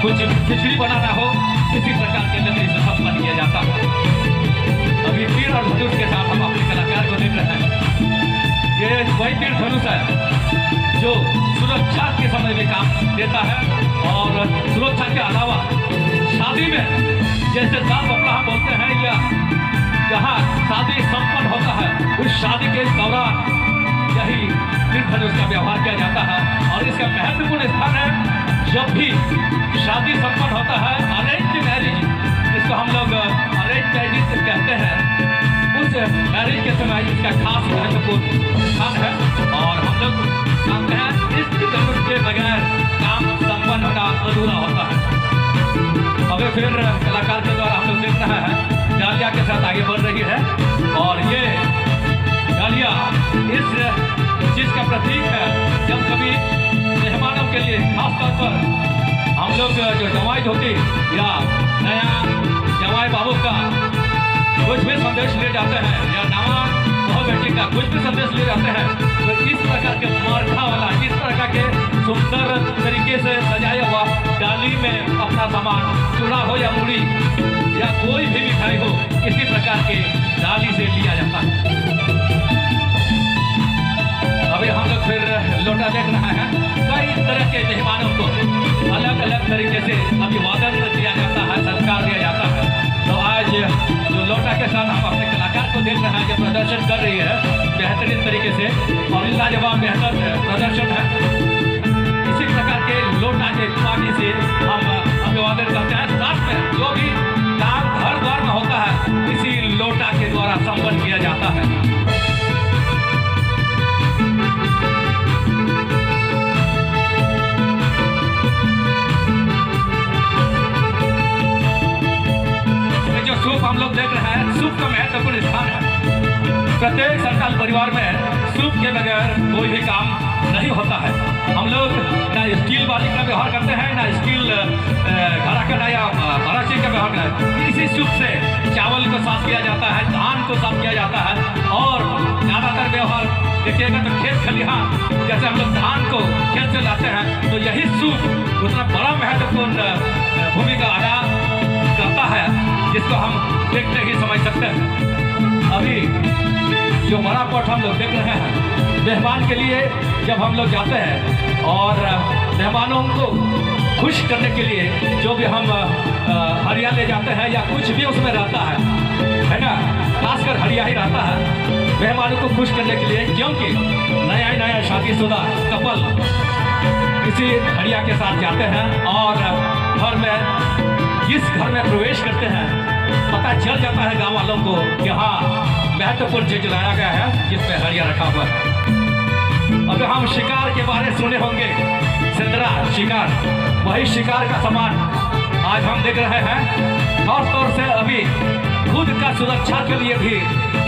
कुछ खिचड़ी बनाना हो, इसी प्रकार के लकड़ी से संपन्न किया जाता है। अभी तीर और धनुष के साथ हम अपने कलाकार को देख रहे हैं। ये वही तीर धनुष है जो सुरक्षा के समय में काम देता है और सुरक्षा के अलावा शादी में जैसे दाल बपड़ा हम बोलते हैं या जहाँ शादी संपन्न होता है उस शादी के दौरान यही तीर धनुष का व्यवहार किया जाता है। और इसका महत्वपूर्ण स्थान है जब भी शादी संपन्न होता है, अरेंज मैरिज जिसको हम लोग अरेंज मैरिज कहते हैं, उस मैरिज के समय इसका खास महत्वपूर्ण स्थान है। और हम लोग जानते हैं इस धनुष के बगैर काम संपन्न होना अधूरा होता है। अभी फिर कलाकार के द्वारा हम लोग देख रहे हैं डालिया के साथ आगे बढ़ रही है और ये डालिया इस चीज का प्रतीक है। जब कभी मेहमानों के लिए खास तौर पर हम लोग जो जवाई धोती या नया जवाई बाबू का कुछ भी संदेश ले जाते हैं या नवा बहू बेटी का कुछ भी संदेश ले जाते हैं, तो इस प्रकार के मार्खा वाला, इस प्रकार के सुंदर तरीके से सजाया हुआ डाली में अपना सामान, चूड़ा हो या मूड़ी या कोई भी मिठाई हो, इसी प्रकार के डाली से लिया जाता है। अभी हम लोग फिर लोटा देख रहे हैं। कई तरह के मेहमानों को अलग अलग तरीके से अभिवादन दिया जाता है, संस्कार दिया जाता है। तो आज जो लोटा के साथ हम अपने कलाकार को देख रहे हैं जो प्रदर्शन कर रही है बेहतरीन तरीके से और लाजवाब बेहतर प्रदर्शन है। इसी प्रकार के लोटा के पानी से हम अभिवादन करते हैं। साथ में जो भी काम घर द्वार में होता है इसी लोटा के द्वारा संपन्न किया जाता है। सूप हम लोग देख रहे हैं, सूप का महत्वपूर्ण स्थान है। प्रत्येक संतान परिवार में सूप के बगैर कोई भी काम नहीं होता है। हम लोग ना स्टील बाल्टी का व्यवहार करते हैं, ना स्टील घड़ा का या बड़ा चीज का व्यवहार करते हैं। इसी सूप से चावल को साफ किया जाता है, धान को साफ किया जाता है और ज़्यादातर व्यवहार देखिएगा तो खेत खलिहान जैसे हम लोग धान को खेत से लाते हैं तो यही सूप उतना बड़ा महत्वपूर्ण भूमिका अदा करता है जिसको हम देखते ही समझ सकते हैं। अभी जो बड़ा पट हम लोग देख रहे हैं मेहमान के लिए जब हम लोग जाते हैं और मेहमानों को खुश करने के लिए जो भी हम हरिया ले जाते हैं या कुछ भी उसमें रहता है ना, खासकर हरिया ही रहता है मेहमानों को खुश करने के लिए, क्योंकि नया शादीशुदा कपल इसी हरिया के साथ जाते हैं और घर में जिस घर में प्रवेश करते हैं पता चल जाता है गांव वालों को कि हाँ महत्वपूर्ण चीज लाया गया है जिसमें हरिया रखा हुआ है। अब हम शिकार के बारे में सुने होंगे, सिंदरा शिकार, वही शिकार का सामान आज हम देख रहे हैं। खास तौर से अभी खुद का सुरक्षा के लिए भी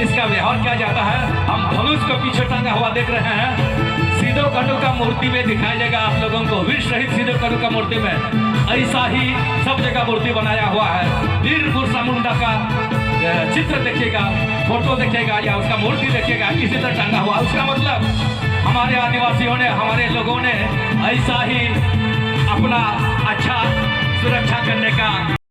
इसका व्यवहार किया जाता है। हम धनुष को पीछे टंगा हुआ देख रहे हैं। सीधो कनु का मूर्ति में दिखाया जाएगा आप लोगों को, वीर शहीद सीधो कनु का मूर्ति में ऐसा ही सब जगह मूर्ति बनाया हुआ है। वीर बिरसा मुंडा का चित्र देखिएगा, फोटो देखिएगा या उसका मूर्ति देखिएगा, इसी तरह टंगा हुआ। उसका मतलब हमारे आदिवासियों ने, हमारे लोगों ने ऐसा ही अपना अच्छा सुरक्षा करने का